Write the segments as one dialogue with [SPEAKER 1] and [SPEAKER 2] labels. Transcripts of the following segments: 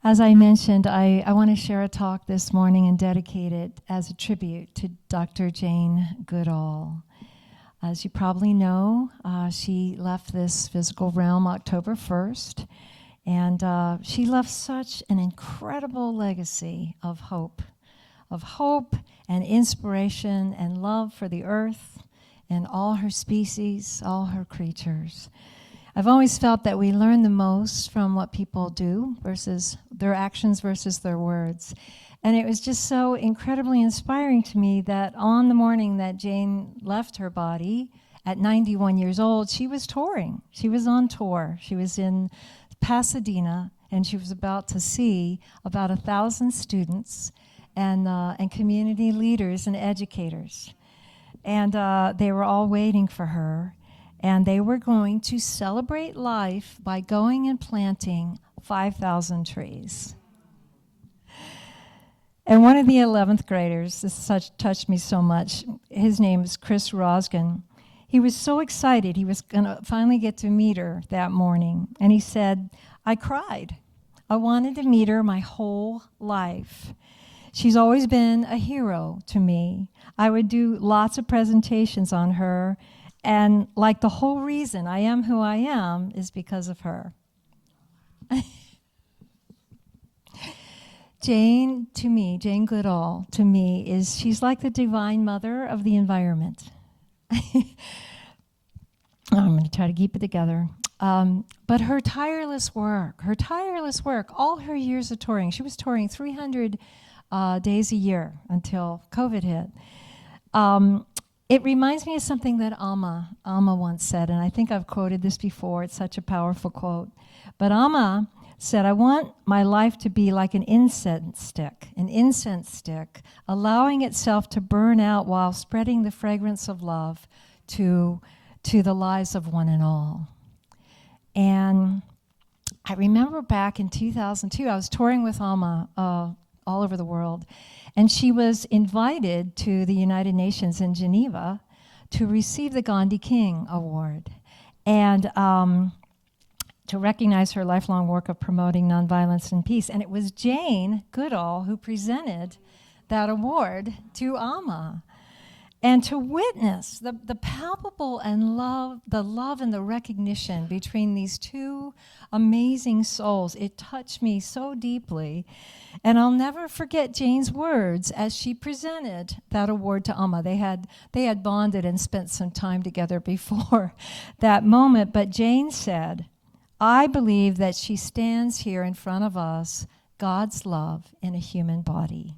[SPEAKER 1] As I mentioned, I want to share a talk this morning and dedicate it as a tribute to Dr. Jane Goodall. As you probably know, she left this physical realm October 1st, and she left such an incredible legacy of hope and inspiration and love for the earth and all her species, all her creatures. I've always felt that we learn the most from what people do versus their actions versus their words. And it was just so incredibly inspiring to me that on the morning that Jane left her body at 91 years old, she was touring. She was on tour. She was in Pasadena, and she was about to see about 1,000 students and community leaders and educators. And they were all waiting for her. And they were going to celebrate life by going and planting 5,000 trees. And one of the 11th graders, touched me so much, his name is Chris Rosgan. He was so excited he was going to finally get to meet her that morning. And he said, I cried. I wanted to meet her my whole life. She's always been a hero to me. I would do lots of presentations on her. And like the whole reason I am who I am is because of her. Jane Goodall, to me, she's like the divine mother of the environment. I'm going to try to keep it together. But her tireless work, all her years of touring, she was touring 300 days a year until COVID hit. It reminds me of something that Amma once said, and I think I've quoted this before. It's such a powerful quote. But Amma said, I want my life to be like an incense stick, allowing itself to burn out while spreading the fragrance of love to the lives of one and all. And I remember back in 2002, I was touring with Amma all over the world. And she was invited to the United Nations in Geneva to receive the Gandhi King Award and to recognize her lifelong work of promoting nonviolence and peace. And it was Jane Goodall who presented that award to Amma. And to witness the palpable and the love and the recognition between these two amazing souls, it touched me so deeply. And I'll never forget Jane's words as she presented that award to Amma. They had bonded and spent some time together before that moment. But Jane said, I believe that she stands here in front of us, God's love in a human body.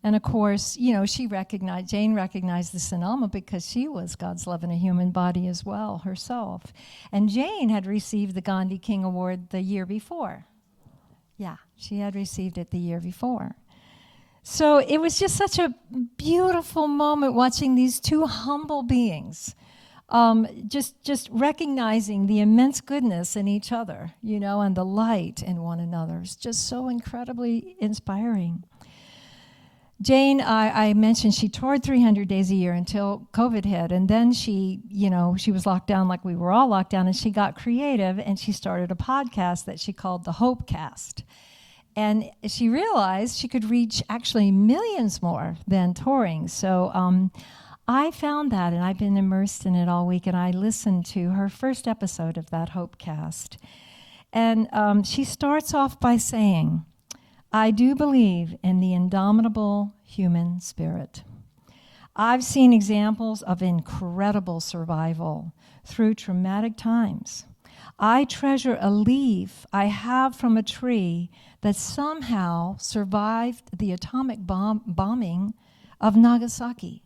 [SPEAKER 1] And of course, Jane recognized this in Amma because she was God's love in a human body as well herself. And Jane had received the Gandhi King Award the year before. Yeah, she had received it the year before. So it was just such a beautiful moment watching these two humble beings, just recognizing the immense goodness in each other, and the light in one another. It's just so incredibly inspiring. Jane, I mentioned she toured 300 days a year until COVID hit, and then she was locked down like we were all locked down, and she got creative, and she started a podcast that she called the Hopecast. And she realized she could reach actually millions more than touring. So I found that, and I've been immersed in it all week, and I listened to her first episode of that Hopecast. And she starts off by saying, I do believe in the indomitable human spirit. I've seen examples of incredible survival through traumatic times. I treasure a leaf I have from a tree that somehow survived the atomic bombing of Nagasaki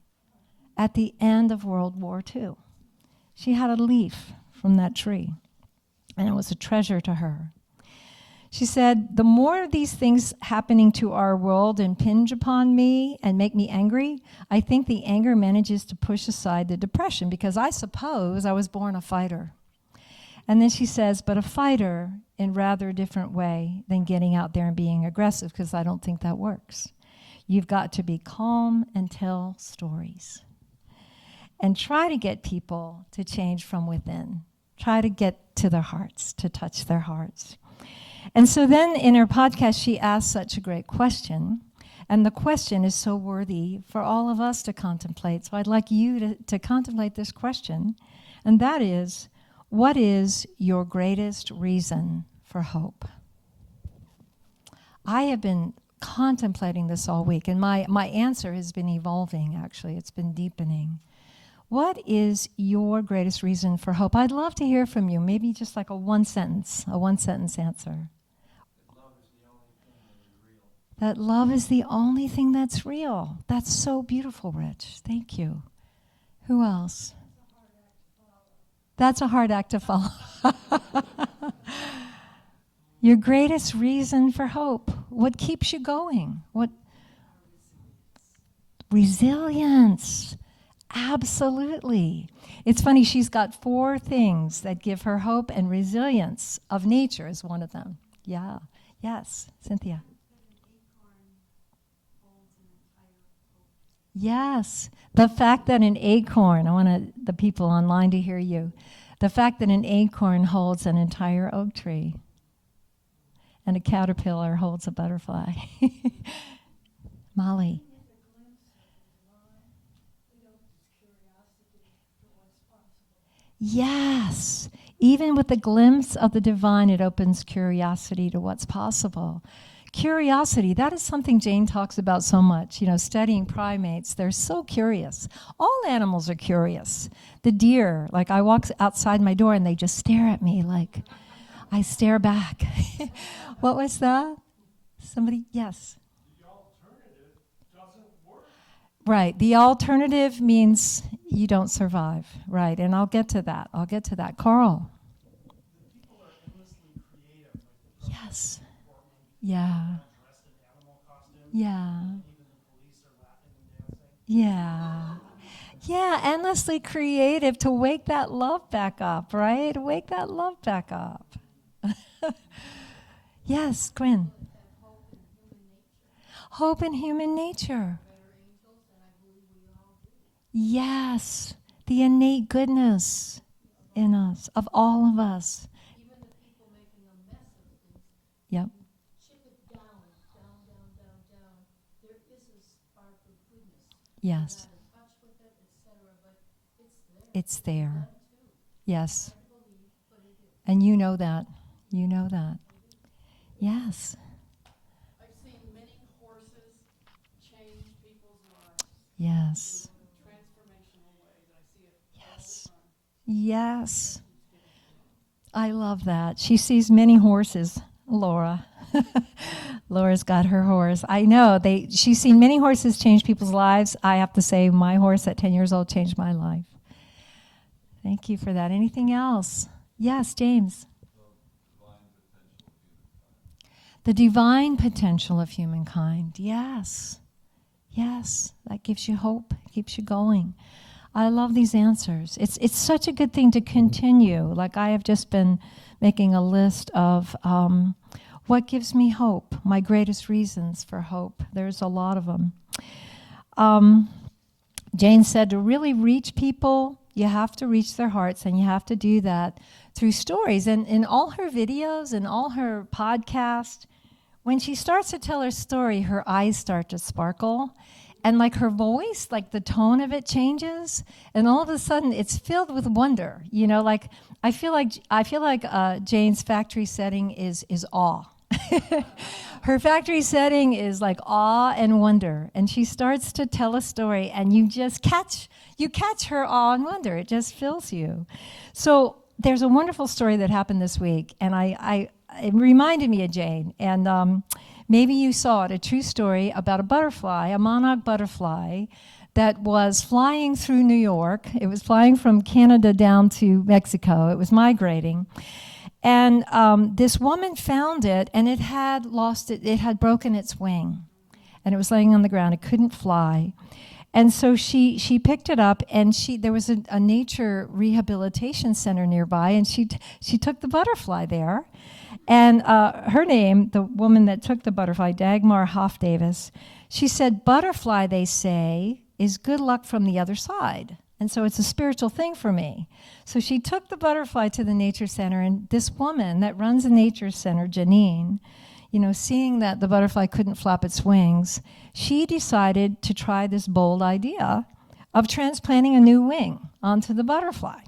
[SPEAKER 1] at the end of World War II. She had a leaf from that tree, and it was a treasure to her. She said, the more of these things happening to our world impinge upon me and make me angry, I think the anger manages to push aside the depression because I suppose I was born a fighter. And then she says, but a fighter in rather a different way than getting out there and being aggressive, because I don't think that works. You've got to be calm and tell stories. And try to get people to change from within. Try to get to their hearts, to touch their hearts. And so then in her podcast, she asked such a great question. And the question is so worthy for all of us to contemplate. So I'd like you to contemplate this question. And that is, what is your greatest reason for hope? I have been contemplating this all week, and my answer has been evolving, actually. It's been deepening. What is your greatest reason for hope? I'd love to hear from you, maybe just like a one-sentence answer. That love is the only thing that's real. That's so beautiful, Rich. Thank you. Who else? That's a hard act to follow. Your greatest reason for hope. What keeps you going? What? Resilience. Absolutely. It's funny, she's got 4 things that give her hope, and resilience of nature is one of them. Yeah. Yes, Cynthia. Yes. The fact that an acorn, I want the people online to hear you. The fact that an acorn holds an entire oak tree and a caterpillar holds a butterfly. Molly. Yes. Even with the glimpse of the divine, it opens curiosity to what's possible. Curiosity, that is something Jane talks about so much. Studying primates, they're so curious. All animals are curious. The deer, like I walk outside my door and they just stare at me like I stare back. What was that? Somebody, yes.
[SPEAKER 2] The alternative doesn't work.
[SPEAKER 1] Right, the alternative means you don't survive. Right, and I'll get to that. Carl.
[SPEAKER 2] The people are endlessly creative. Like the
[SPEAKER 1] Yes. Yeah.
[SPEAKER 2] dressed in animal costumes.
[SPEAKER 1] Yeah.
[SPEAKER 2] Even the police are laughing and dancing.
[SPEAKER 1] Yeah. Yeah, endlessly creative to wake that love back up, right? Wake that love back up. Yes, Gwen. Hope in human nature. Yes, the innate goodness in us, of all of us.
[SPEAKER 3] Even the people making a mess of things.
[SPEAKER 1] Yep.
[SPEAKER 3] Chip it down. There is a spark of goodness.
[SPEAKER 1] Yes.
[SPEAKER 3] You're not in touch with it, etc., but it's there.
[SPEAKER 1] It's there. Yes.
[SPEAKER 3] I believe, but it is.
[SPEAKER 1] And you know that. Yes.
[SPEAKER 4] I've seen many horses change people's lives
[SPEAKER 1] Yes.
[SPEAKER 4] in a transformational way that I see it
[SPEAKER 1] Yes.
[SPEAKER 4] all the time.
[SPEAKER 1] Yes. I love that. She sees many horses, Laura. Laura's got her horse. I know. She's seen many horses change people's lives. I have to say, my horse at 10 years old changed my life. Thank you for that. Anything else? Yes, James. The divine potential of humankind. Yes. Yes. That gives you hope, keeps you going. I love these answers. It's such a good thing to continue. Like I have just been making a list of what gives me hope, my greatest reasons for hope. There's a lot of them. Jane said to really reach people, you have to reach their hearts, and you have to do that through stories. And in all her videos and all her podcasts, when she starts to tell her story, her eyes start to sparkle. And like her voice, like the tone of it changes, and all of a sudden it's filled with wonder. Like I feel like Jane's factory setting is awe. Her factory setting is like awe and wonder, and she starts to tell a story, and you catch her awe and wonder. It just fills you. So there's a wonderful story that happened this week, and it reminded me of Jane, and maybe you saw it, a true story about a butterfly, a monarch butterfly, that was flying through New York. It was flying from Canada down to Mexico. It was migrating. And this woman found it, and it had broken its wing. And it was laying on the ground. It couldn't fly. And so she picked it up, and there was a nature rehabilitation center nearby, and she took the butterfly there. And her name, the woman that took the butterfly, Dagmar Hoff Davis, she said, "Butterfly, they say, is good luck from the other side." And so it's a spiritual thing for me. So she took the butterfly to the nature center, and this woman that runs the nature center, Janine, seeing that the butterfly couldn't flap its wings, she decided to try this bold idea of transplanting a new wing onto the butterfly.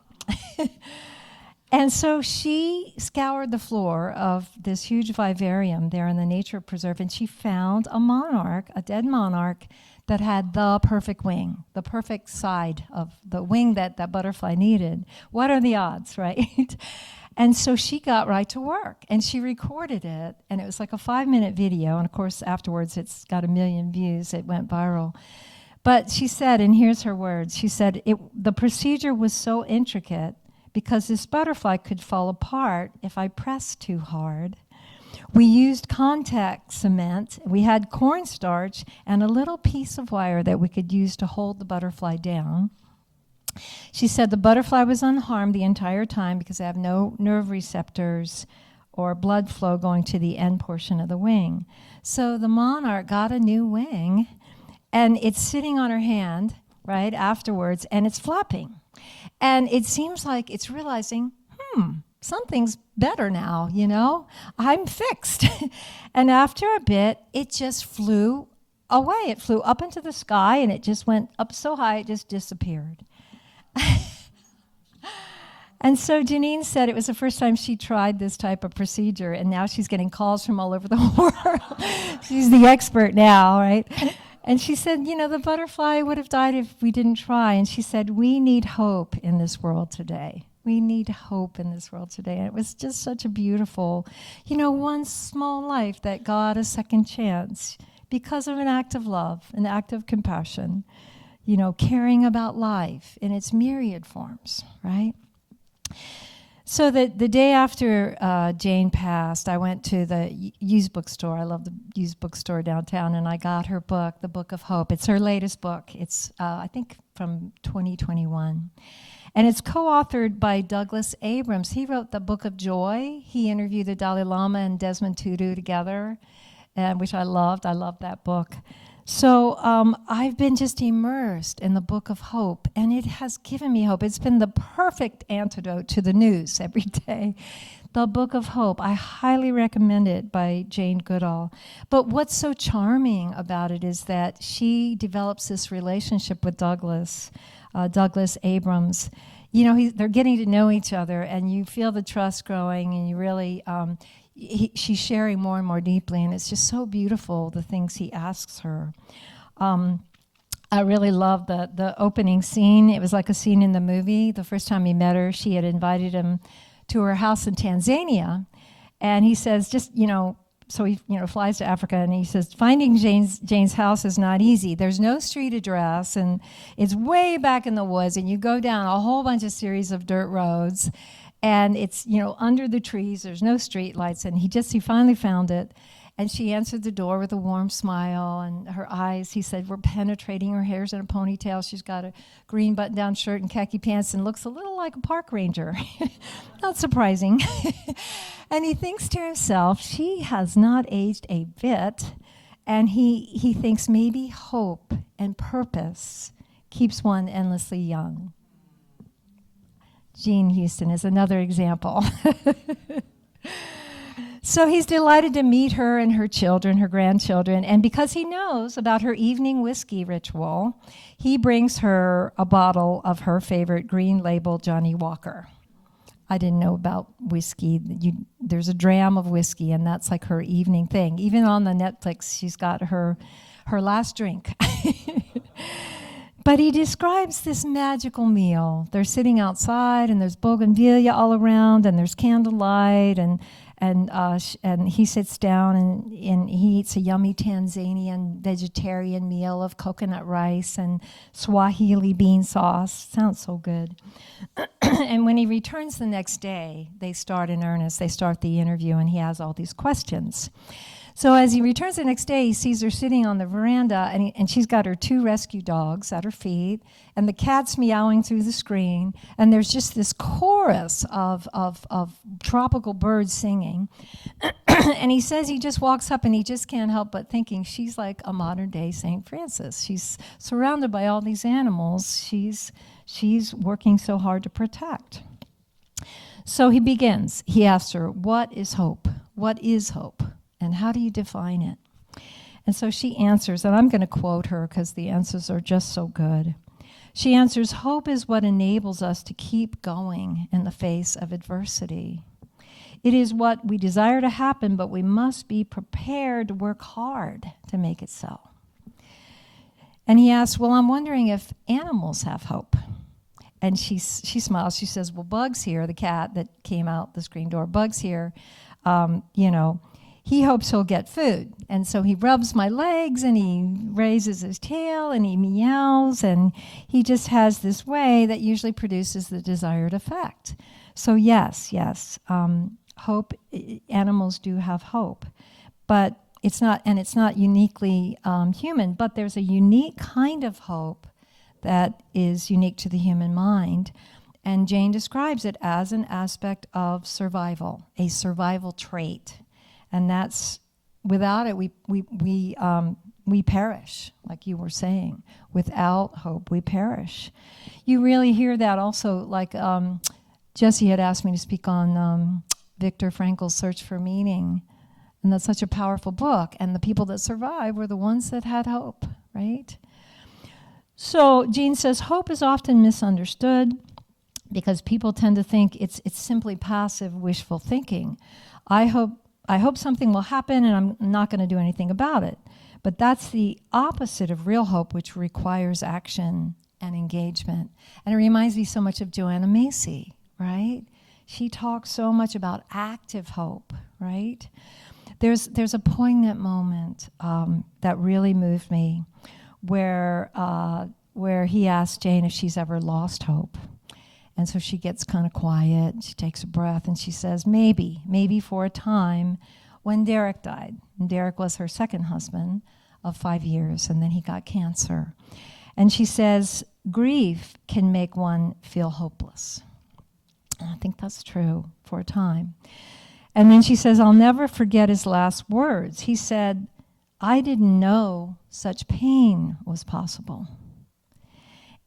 [SPEAKER 1] And so she scoured the floor of this huge vivarium there in the nature preserve, and she found a monarch, a dead monarch, that had the perfect wing, the perfect side of the wing that that butterfly needed. What are the odds, right? And so she got right to work, and she recorded it, and it was like a 5-minute video, and of course afterwards it's got 1 million views. It went viral. But she said, and here's her words, she said, the procedure was so intricate because this butterfly could fall apart if I pressed too hard. We used contact cement, we had cornstarch, and a little piece of wire that we could use to hold the butterfly down. She said the butterfly was unharmed the entire time because I have no nerve receptors or blood flow going to the end portion of the wing. So the monarch got a new wing, and it's sitting on her hand, right, afterwards, and it's flapping. And it seems like it's realizing, something's better now, I'm fixed. And after a bit, it just flew away. It flew up into the sky, and it just went up so high, it just disappeared. And so Janine said it was the first time she tried this type of procedure, and now she's getting calls from all over the world. She's the expert now, right? And she said, the butterfly would have died if we didn't try. And she said, we need hope in this world today. We need hope in this world today. And it was just such a beautiful, one small life that got a second chance because of an act of love, an act of compassion, caring about life in its myriad forms, right? So the day after Jane passed, I went to the used bookstore. I love the used bookstore downtown, and I got her book, The Book of Hope. It's her latest book. It's, I think, from 2021. And it's co-authored by Douglas Abrams. He wrote The Book of Joy. He interviewed the Dalai Lama and Desmond Tutu together, which I loved. I loved that book. So I've been just immersed in the Book of Hope, and it has given me hope. It's been the perfect antidote to the news every day. The Book of Hope. I highly recommend it by Jane Goodall. But what's so charming about it is that she develops this relationship with Douglas Abrams. They're getting to know each other, and you feel the trust growing, and you really... she's sharing more and more deeply, and it's just so beautiful, the things he asks her. I really love the opening scene. It was like a scene in the movie. The first time he met her, she had invited him to her house in Tanzania, and he says, so he flies to Africa, and he says, finding Jane's house is not easy. There's no street address, and it's way back in the woods, and you go down a whole bunch of series of dirt roads, and it's, under the trees, there's no street lights, and he finally found it. And she answered the door with a warm smile, and her eyes, he said, were penetrating. Her hair's in a ponytail. She's got a green button-down shirt and khaki pants and looks a little like a park ranger. Not surprising. And he thinks to himself, she has not aged a bit. And he thinks maybe hope and purpose keeps one endlessly young. Jean Houston is another example. So he's delighted to meet her and her children, her grandchildren, and because he knows about her evening whiskey ritual, he brings her a bottle of her favorite green label Johnny Walker. I didn't know about whiskey. There's a dram of whiskey, and that's like her evening thing. Even on the Netflix, she's got her last drink. But he describes this magical meal. They're sitting outside, and there's bougainvillea all around, and there's candlelight, and he sits down and he eats a yummy Tanzanian vegetarian meal of coconut rice and Swahili bean sauce. Sounds so good. And when he returns the next day, they start in earnest. They start the interview, and he has all these questions. So as he returns the next day, he sees her sitting on the veranda, and she's got her 2 rescue dogs at her feet, and the cat's meowing through the screen, and there's just this chorus of tropical birds singing. And he says he just walks up and he just can't help but thinking she's like a modern day St. Francis. She's surrounded by all these animals she's working so hard to protect. So he begins. He asks her, what is hope? What is hope? And how do you define it? And so she answers, and I'm going to quote her because the answers are just so good. She answers, hope is what enables us to keep going in the face of adversity. It is what we desire to happen, but we must be prepared to work hard to make it so. And he asks, well, I'm wondering if animals have hope. And she smiles. She says, well, Bug's here, the cat that came out the screen door. Bug's here. He hopes he'll get food. And so he rubs my legs and he raises his tail and he meows. And he just has this way that usually produces the desired effect. So yes, hope, animals do have hope. But it's not uniquely human, but there's a unique kind of hope that is unique to the human mind. And Jane describes it as an aspect of survival, a survival trait. And that's, without it, we perish, like you were saying. Without hope, we perish. You really hear that also, like Jesse had asked me to speak on Viktor Frankl's Search for Meaning. And that's such a powerful book. And the people that survived were the ones that had hope, right? So Jean says, hope is often misunderstood because people tend to think it's simply passive, wishful thinking. I hope something will happen and I'm not going to do anything about it. But that's the opposite of real hope, which requires action and engagement. And it reminds me so much of Joanna Macy, right? She talks so much about active hope, right? There's a poignant moment that really moved me where he asked Jane if she's ever lost hope. And so she gets kind of quiet, she takes a breath, and she says, maybe for a time when Derek died. And Derek was her second husband of 5 years, and then he got cancer. And she says, grief can make one feel hopeless. And I think that's true for a time. And then she says, I'll never forget his last words. He said, I didn't know such pain was possible.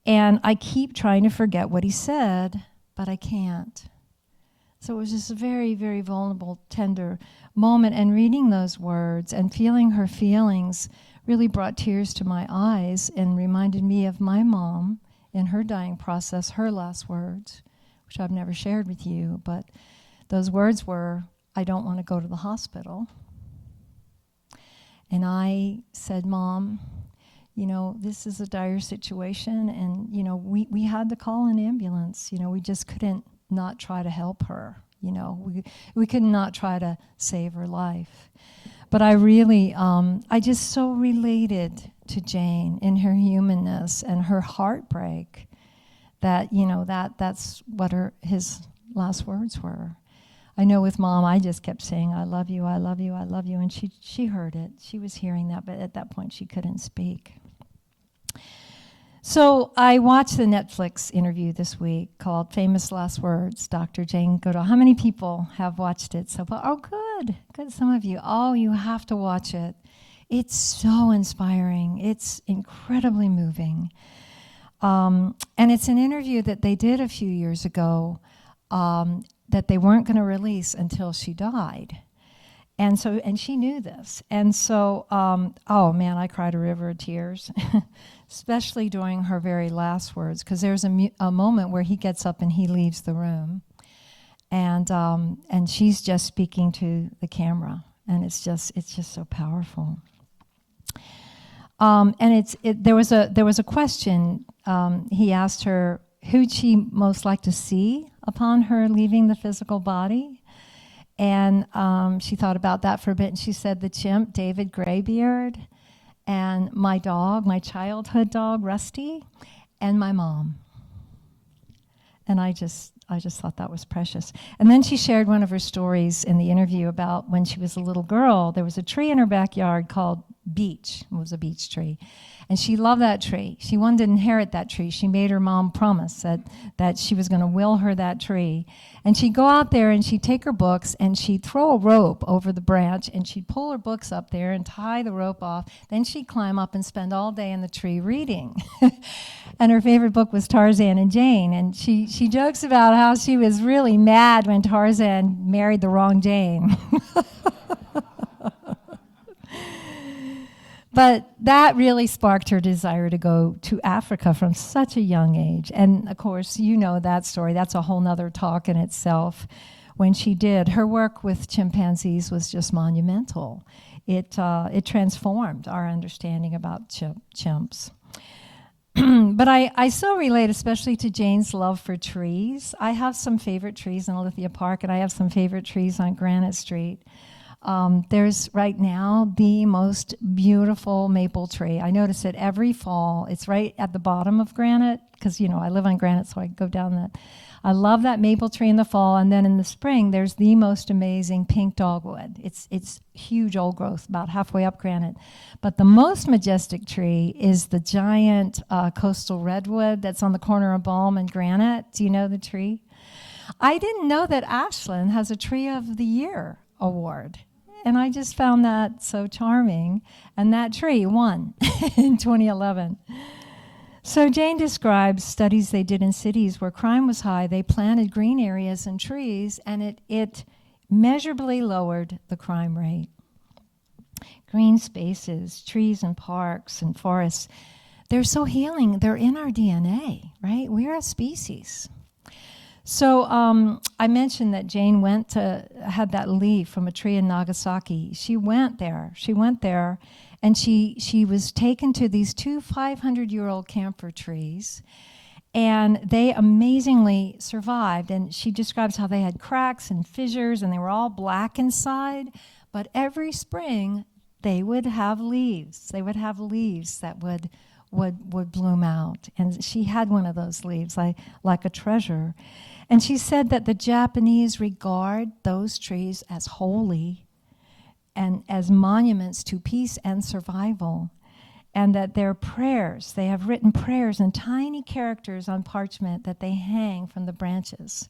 [SPEAKER 1] And I keep trying to forget what he said, but I can't. So it was just a very, very vulnerable, tender moment. And reading those words and feeling her feelings really brought tears to my eyes and reminded me of my mom in her dying process, her last words, which I've never shared with you. But those words were, I don't want to go to the hospital. And I said, Mom, this is a dire situation, and, we had to call an ambulance. We just couldn't not try to help her. We could not try to save her life. But I really, I just so related to Jane in her humanness and her heartbreak that, that's what his last words were. I know with Mom, I just kept saying, I love you, I love you, I love you. And she heard it. She was hearing that, but at that point she couldn't speak. So I watched the Netflix interview this week called Famous Last Words, Dr. Jane Goodall. How many people have watched it so far? Oh, good, some of you. Oh, you have to watch it. It's so inspiring. It's incredibly moving. And it's an interview that they did a few years ago that they weren't going to release until she died. And she knew this. And so, oh man, I cried a river of tears, especially during her very last words, because there's a moment where he gets up and he leaves the room, and she's just speaking to the camera, and it's just so powerful. And there was a question. He asked her who'd she most like to see upon her leaving the physical body. And she thought about that for a bit, and she said the chimp, David Graybeard, and my dog, my childhood dog, Rusty, and my mom. And I just thought that was precious. And then she shared one of her stories in the interview about when she was a little girl. There was a tree in her backyard called beech. It was a beech tree. And she loved that tree. She wanted to inherit that tree. She made her mom promise that she was going to will her that tree. And she'd go out there and she'd take her books and she'd throw a rope over the branch and she'd pull her books up there and tie the rope off. Then she'd climb up and spend all day in the tree reading. And her favorite book was Tarzan and Jane. And she jokes about how she was really mad when Tarzan married the wrong Jane. But that really sparked her desire to go to Africa from such a young age. And of course, you know that story. That's a whole nother talk in itself. When she did, her work with chimpanzees was just monumental. It transformed our understanding about chimps. But I still relate especially to Jane's love for trees. I have some favorite trees in Alithia Park, and I have some favorite trees on Granite Street. There's right now the most beautiful maple tree. I notice it every fall. It's right at the bottom of Granite because, you know, I live on Granite, so I go down that. I love that maple tree in the fall, and then in the spring, there's the most amazing pink dogwood. It's huge old growth, about halfway up Granite. But the most majestic tree is the giant coastal redwood that's on the corner of Balm and Granite. Do you know the tree? I didn't know that Ashland has a Tree of the Year award. And I just found that so charming. And that tree won in 2011. So Jane describes studies they did in cities where crime was high. They planted green areas and trees, and it measurably lowered the crime rate. Green spaces, trees and parks and forests, they're so healing. They're in our DNA, right? We're a species. So I mentioned that Jane had that leaf from a tree in Nagasaki. She went there, and she was taken to these two 500-year-old camphor trees, and they amazingly survived. And she describes how they had cracks and fissures, and they were all black inside. But every spring, they would have leaves. They would have leaves that would bloom out. And she had one of those leaves, like a treasure. And she said that the Japanese regard those trees as holy and as monuments to peace and survival, and that their prayers, they have written prayers in tiny characters on parchment that they hang from the branches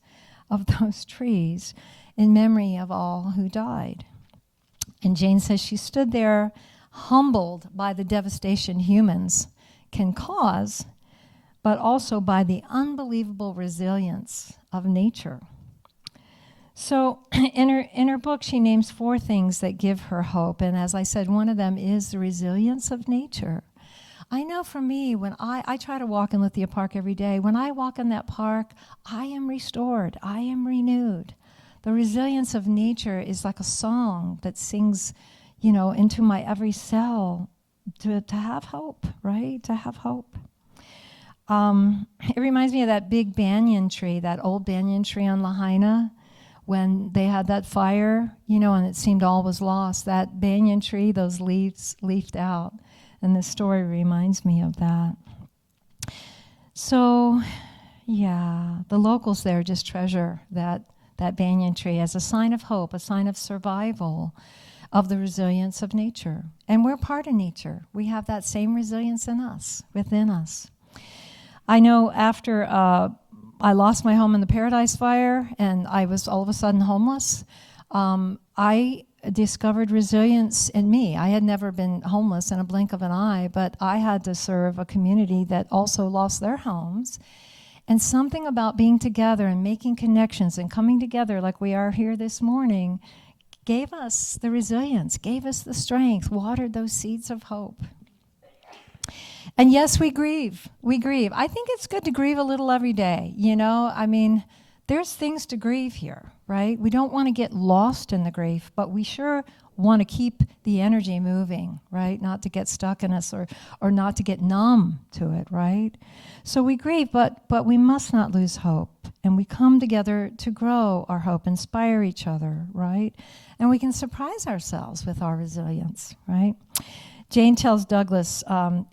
[SPEAKER 1] of those trees in memory of all who died. And Jane says she stood there humbled by the devastation humans can cause, but also by the unbelievable resilience of nature. So in her book, she names 4 things that give her hope. And as I said, one of them is the resilience of nature. I know for me, when I try to walk in Lithia Park every day, when I walk in that park, I am restored. I am renewed. The resilience of nature is like a song that sings, you know, into my every cell to have hope, right? To have hope. It reminds me of that big banyan tree, that old banyan tree on Lahaina, when they had that fire, you know, and it seemed all was lost. That banyan tree, those leaves leafed out. And this story reminds me of that. So, yeah, the locals there just treasure that banyan tree as a sign of hope, a sign of survival, of the resilience of nature. And we're part of nature. We have that same resilience in us, within us. I know after I lost my home in the Paradise Fire and I was all of a sudden homeless, I discovered resilience in me. I had never been homeless in a blink of an eye, but I had to serve a community that also lost their homes. And something about being together and making connections and coming together like we are here this morning gave us the resilience, gave us the strength, watered those seeds of hope. And yes, we grieve. We grieve. I think it's good to grieve a little every day. You know, I mean, there's things to grieve here, right? We don't want to get lost in the grief, but we sure want to keep the energy moving, right? Not to get stuck in us or not to get numb to it, right? So we grieve, but we must not lose hope. And we come together to grow our hope, inspire each other, right? And we can surprise ourselves with our resilience, right? Jane tells Douglas,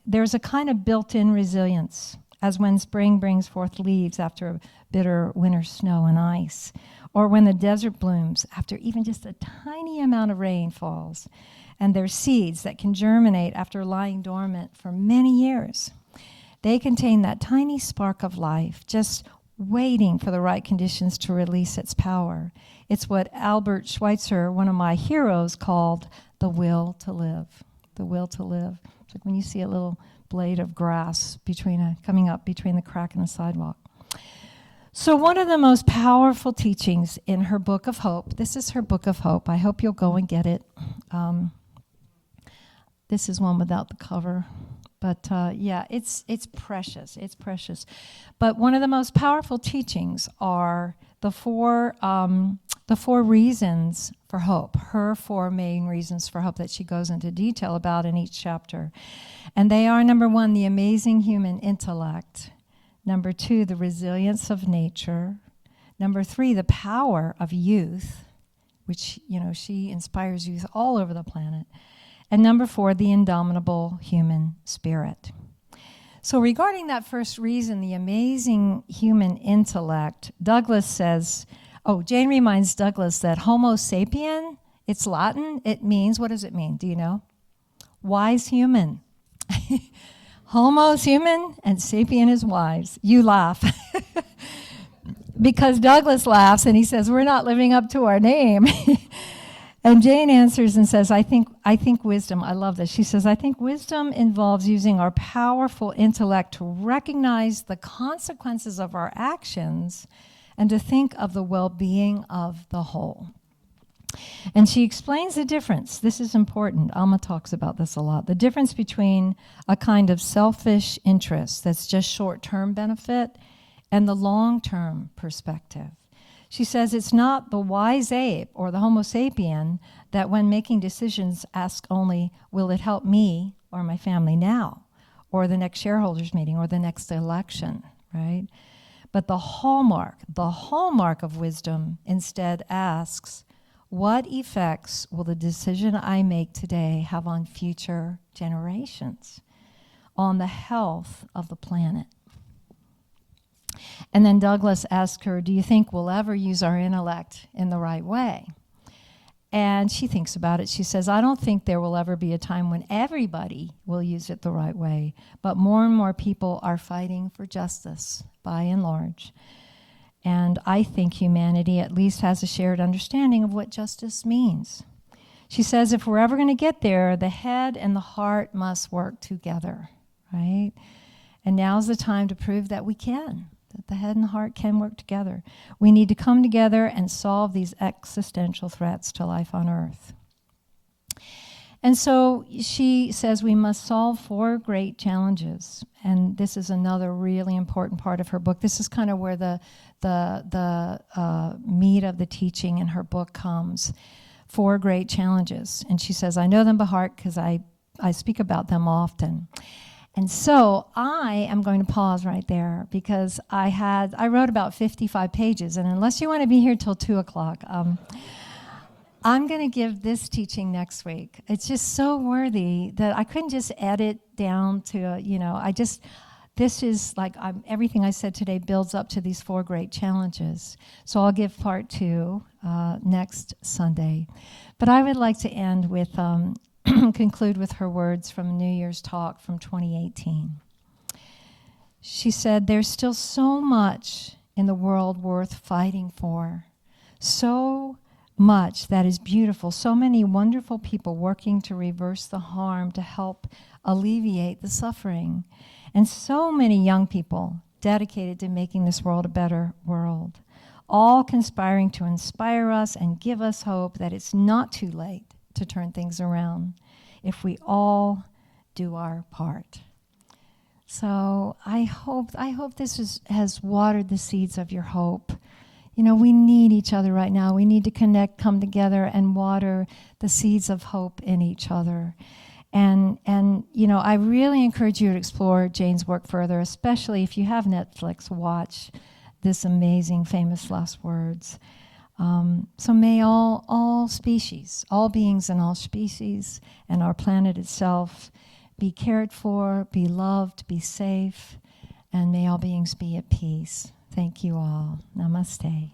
[SPEAKER 1] there's a kind of built-in resilience, as when spring brings forth leaves after a bitter winter snow and ice, or when the desert blooms after even just a tiny amount of rain falls, and there's seeds that can germinate after lying dormant for many years. They contain that tiny spark of life, just waiting for the right conditions to release its power. It's what Albert Schweitzer, one of my heroes, called the will to live. The will to live. It's like when you see a little blade of grass coming up between the crack and the sidewalk. So one of the most powerful teachings in her book of hope, this is her book of hope. I hope you'll go and get it. This is one without the cover. But yeah, it's precious. It's precious. But one of the most powerful teachings are the four reasons for hope. Her 4 main reasons for hope that she goes into detail about in each chapter. And they are, number 1, the amazing human intellect. Number 2, the resilience of nature. Number 3, the power of youth, which, she inspires youth all over the planet. And number 4, the indomitable human spirit. So regarding that first reason, the amazing human intellect, Douglas says, Jane reminds Douglas that Homo sapien, it's Latin, it means, what does it mean? Do you know? Wise human. Homo is human and sapien is wise. You laugh. Because Douglas laughs and he says, we're not living up to our name. And Jane answers and says, I think wisdom, I love this. She says, I think wisdom involves using our powerful intellect to recognize the consequences of our actions and to think of the well-being of the whole. And she explains the difference. This is important. Amma talks about this a lot. The difference between a kind of selfish interest that's just short-term benefit and the long-term perspective. She says it's not the wise ape or the Homo sapien that when making decisions ask only, will it help me or my family now, or the next shareholders meeting, or the next election, right? But the hallmark of wisdom instead asks, what effects will the decision I make today have on future generations, on the health of the planet? And then Douglas asked her, do you think we'll ever use our intellect in the right way? And she thinks about it. She says, I don't think there will ever be a time when everybody will use it the right way, but more and more people are fighting for justice, by and large. And I think humanity at least has a shared understanding of what justice means. She says, if we're ever going to get there, the head and the heart must work together, right? And now's the time to prove that we can. That the head and the heart can work together. We need to come together and solve these existential threats to life on Earth. And so she says we must solve 4 great challenges. And this is another really important part of her book. This is kind of where the meat of the teaching in her book comes. 4 great challenges. And she says, I know them by heart because I speak about them often. And so I am going to pause right there because I wrote about 55 pages, and unless you want to be here till 2 o'clock, I'm going to give this teaching next week. It's just so worthy that I couldn't just edit down to, this is like everything I said today builds up to these 4 great challenges. So I'll give part 2 next Sunday. But I would like to end with conclude with her words from a New Year's talk from 2018. She said, there's still so much in the world worth fighting for, so much that is beautiful, so many wonderful people working to reverse the harm, to help alleviate the suffering, and so many young people dedicated to making this world a better world, all conspiring to inspire us and give us hope that it's not too late to turn things around if we all do our part. So I hope this has watered the seeds of your hope. We need each other right now. We need to connect, come together, and water the seeds of hope in each other. And I really encourage you to explore Jane's work further, especially if you have Netflix, watch this amazing, famous last words. So may all species, all beings and all species, and our planet itself be cared for, be loved, be safe, and may all beings be at peace. Thank you all. Namaste.